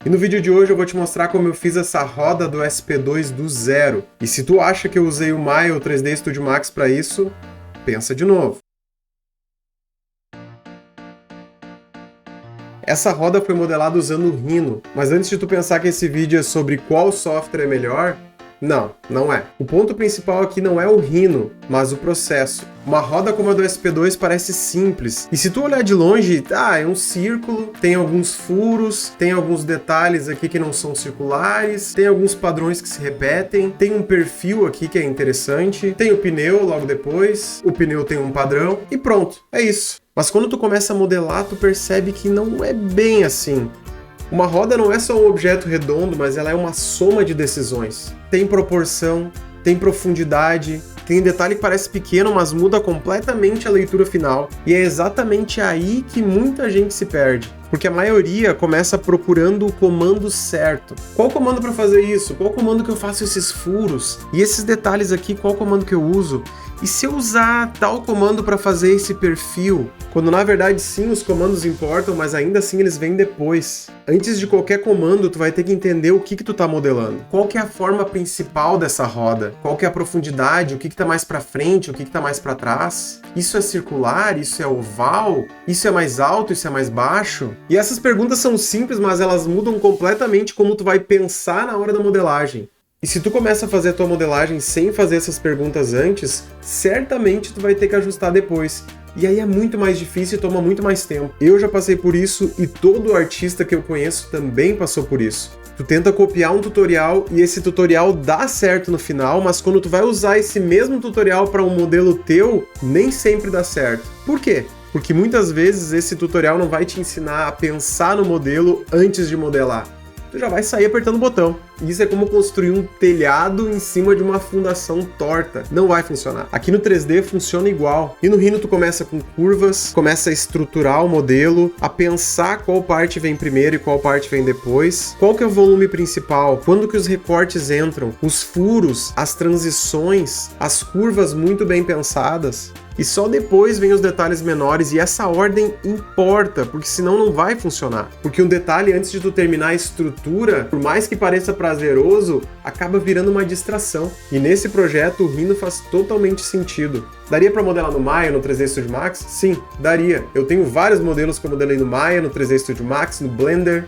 E no vídeo de hoje eu vou te mostrar como eu fiz essa roda do SP2 do zero. E se tu acha que eu usei o Maya ou 3D Studio Max para isso, pensa de novo. Essa roda foi modelada usando o Rhino, mas antes de tu pensar que esse vídeo é sobre qual software é melhor, não é. O ponto principal aqui não é o Rhino, mas o processo. Uma roda como a do SP2 parece simples, e se tu olhar de longe, é um círculo, tem alguns furos, tem alguns detalhes aqui que não são circulares, tem alguns padrões que se repetem, tem um perfil aqui que é interessante, tem o pneu logo depois, o pneu tem um padrão, e pronto, é isso. Mas quando tu começa a modelar, tu percebe que não é bem assim. Uma roda não é só um objeto redondo, mas ela é uma soma de decisões. Tem proporção, tem profundidade, tem um detalhe que parece pequeno, mas muda completamente a leitura final. E é exatamente aí que muita gente se perde. Porque a maioria começa procurando o comando certo. Qual comando para fazer isso? Qual comando que eu faço esses furos? E esses detalhes aqui, qual comando que eu uso? E se eu usar tal comando para fazer esse perfil? Quando na verdade sim, os comandos importam, mas ainda assim eles vêm depois. Antes de qualquer comando, tu vai ter que entender o que tu tá modelando. Qual que é a forma principal dessa roda? Qual que é a profundidade? O que tá mais para frente? O que tá mais para trás? Isso é circular? Isso é oval? Isso é mais alto? Isso é mais baixo? E essas perguntas são simples, mas elas mudam completamente como tu vai pensar na hora da modelagem. E se tu começa a fazer a tua modelagem sem fazer essas perguntas antes, certamente tu vai ter que ajustar depois. E aí é muito mais difícil e toma muito mais tempo. Eu já passei por isso e todo artista que eu conheço também passou por isso. Tu tenta copiar um tutorial e esse tutorial dá certo no final, mas quando tu vai usar esse mesmo tutorial para um modelo teu, nem sempre dá certo. Por quê? Porque muitas vezes esse tutorial não vai te ensinar a pensar no modelo antes de modelar. Tu já vai sair apertando o botão. Isso é como construir um telhado em cima de uma fundação torta. Não vai funcionar. Aqui no 3D funciona igual. E no Rhino tu começa com curvas, começa a estruturar o modelo, a pensar qual parte vem primeiro e qual parte vem depois, qual que é o volume principal, quando que os recortes entram, os furos, as transições, as curvas muito bem pensadas. E só depois vem os detalhes menores, e essa ordem importa, porque senão não vai funcionar. Porque um detalhe antes de tu terminar a estrutura, por mais que pareça prazeroso, acaba virando uma distração. E nesse projeto o Rhino faz totalmente sentido. Daria para modelar no Maya, no 3D Studio Max? Sim, daria. Eu tenho vários modelos que eu modelei no Maya, no 3D Studio Max, no Blender.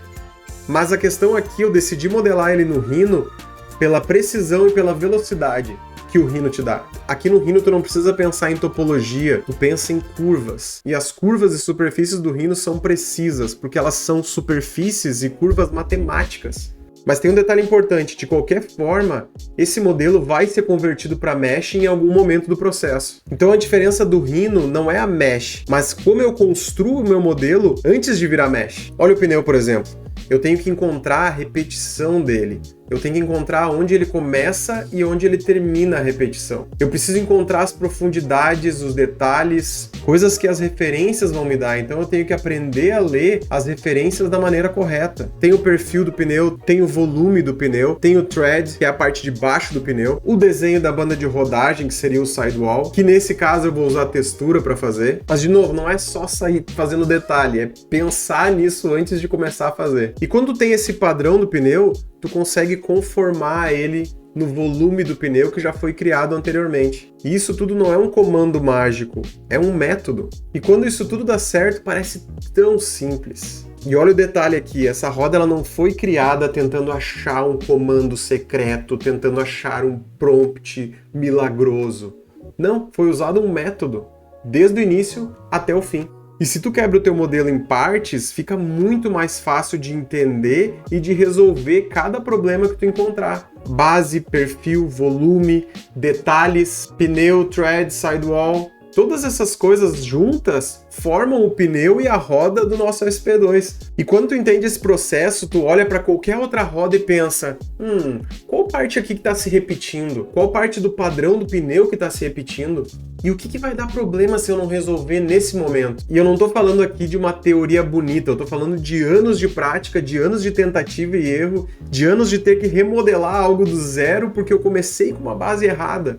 Mas a questão aqui, eu decidi modelar ele no Rhino pela precisão e pela velocidade que o Rhino te dá. Aqui no Rhino tu não precisa pensar em topologia, tu pensa em curvas. E as curvas e superfícies do Rhino são precisas, porque elas são superfícies e curvas matemáticas. Mas tem um detalhe importante, de qualquer forma, esse modelo vai ser convertido para mesh em algum momento do processo. Então a diferença do Rhino não é a mesh, mas como eu construo o meu modelo antes de virar mesh. Olha o pneu, por exemplo. Eu tenho que encontrar a repetição dele. Eu tenho que encontrar onde ele começa e onde ele termina a repetição. Eu preciso encontrar as profundidades, os detalhes, coisas que as referências vão me dar. Então eu tenho que aprender a ler as referências da maneira correta. Tem o perfil do pneu, tem o volume do pneu, tem o tread, que é a parte de baixo do pneu, o desenho da banda de rodagem, que seria o sidewall, que nesse caso eu vou usar textura para fazer. Mas de novo, não é só sair fazendo detalhe, é pensar nisso antes de começar a fazer. E quando tem esse padrão do pneu, tu consegue conformar ele no volume do pneu que já foi criado anteriormente. E isso tudo não é um comando mágico, é um método. E quando isso tudo dá certo, parece tão simples. E olha o detalhe aqui, essa roda ela não foi criada tentando achar um comando secreto, tentando achar um prompt milagroso. Não, foi usado um método, desde o início até o fim. E se tu quebra o teu modelo em partes, fica muito mais fácil de entender e de resolver cada problema que tu encontrar. Base, perfil, volume, detalhes, pneu, tread, sidewall. Todas essas coisas juntas formam o pneu e a roda do nosso SP2. E quando tu entende esse processo, tu olha para qualquer outra roda e pensa, qual parte aqui que está se repetindo? Qual parte do padrão do pneu que está se repetindo? E o que vai dar problema se eu não resolver nesse momento? E eu não estou falando aqui de uma teoria bonita, eu estou falando de anos de prática, de anos de tentativa e erro, de anos de ter que remodelar algo do zero porque eu comecei com uma base errada.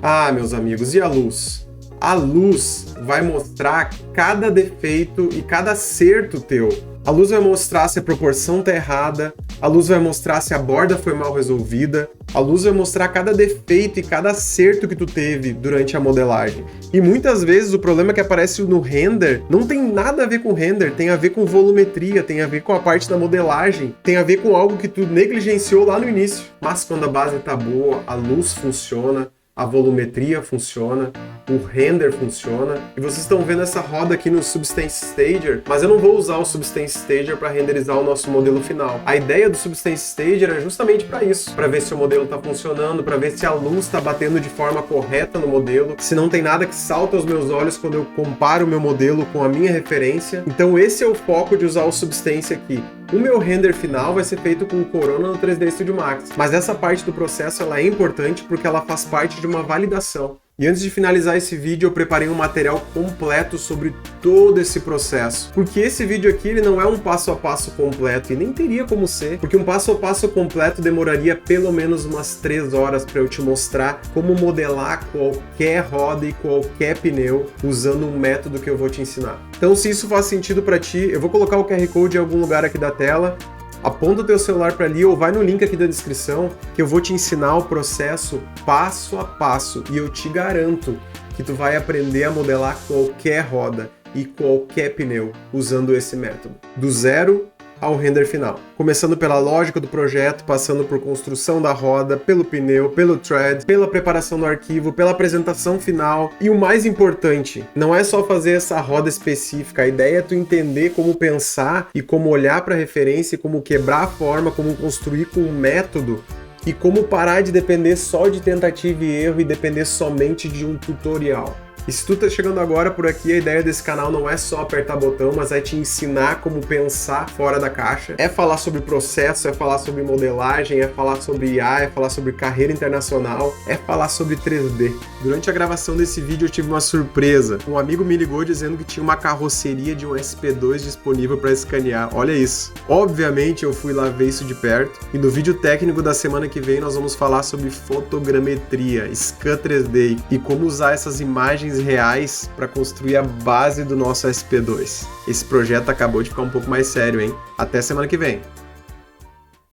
Ah, meus amigos, e a luz? A luz vai mostrar cada defeito e cada acerto teu. A luz vai mostrar se a proporção tá errada, a luz vai mostrar se a borda foi mal resolvida, a luz vai mostrar cada defeito e cada acerto que tu teve durante a modelagem. E muitas vezes o problema que aparece no render não tem nada a ver com render, tem a ver com volumetria, tem a ver com a parte da modelagem, tem a ver com algo que tu negligenciou lá no início. Mas quando a base tá boa, a luz funciona, a volumetria funciona, o render funciona, e vocês estão vendo essa roda aqui no Substance Stager, mas eu não vou usar o Substance Stager para renderizar o nosso modelo final. A ideia do Substance Stager é justamente para isso, para ver se o modelo está funcionando, para ver se a luz está batendo de forma correta no modelo, se não tem nada que salta aos meus olhos quando eu comparo o meu modelo com a minha referência. Então esse é o foco de usar o Substance aqui. O meu render final vai ser feito com o Corona no 3D Studio Max, mas essa parte do processo ela é importante porque ela faz parte de uma validação. E antes de finalizar esse vídeo, eu preparei um material completo sobre todo esse processo. Porque esse vídeo aqui ele não é um passo a passo completo, e nem teria como ser, porque um passo a passo completo demoraria pelo menos umas 3 horas para eu te mostrar como modelar qualquer roda e qualquer pneu usando um método que eu vou te ensinar. Então, se isso faz sentido para ti, eu vou colocar o QR Code em algum lugar aqui da tela. Aponta o teu celular para ali ou vai no link aqui da descrição que eu vou te ensinar o processo passo a passo e eu te garanto que tu vai aprender a modelar qualquer roda e qualquer pneu usando esse método, do zero ao render final. Começando pela lógica do projeto, passando por construção da roda, pelo pneu, pelo thread, pela preparação do arquivo, pela apresentação final. E o mais importante, não é só fazer essa roda específica, a ideia é tu entender como pensar e como olhar para a referência, como quebrar a forma, como construir com um método e como parar de depender só de tentativa e erro e depender somente de um tutorial. E se tu tá chegando agora por aqui, a ideia desse canal não é só apertar botão, mas é te ensinar como pensar fora da caixa. É falar sobre processo, é falar sobre modelagem, é falar sobre IA, é falar sobre carreira internacional, é falar sobre 3D. Durante a gravação desse vídeo eu tive uma surpresa. Um amigo me ligou dizendo que tinha uma carroceria de um SP2 disponível para escanear. Olha isso. Obviamente eu fui lá ver isso de perto. E no vídeo técnico da semana que vem nós vamos falar sobre fotogrametria, Scan 3D e como usar essas imagens reais para construir a base do nosso SP2. Esse projeto acabou de ficar um pouco mais sério, hein? Até semana que vem!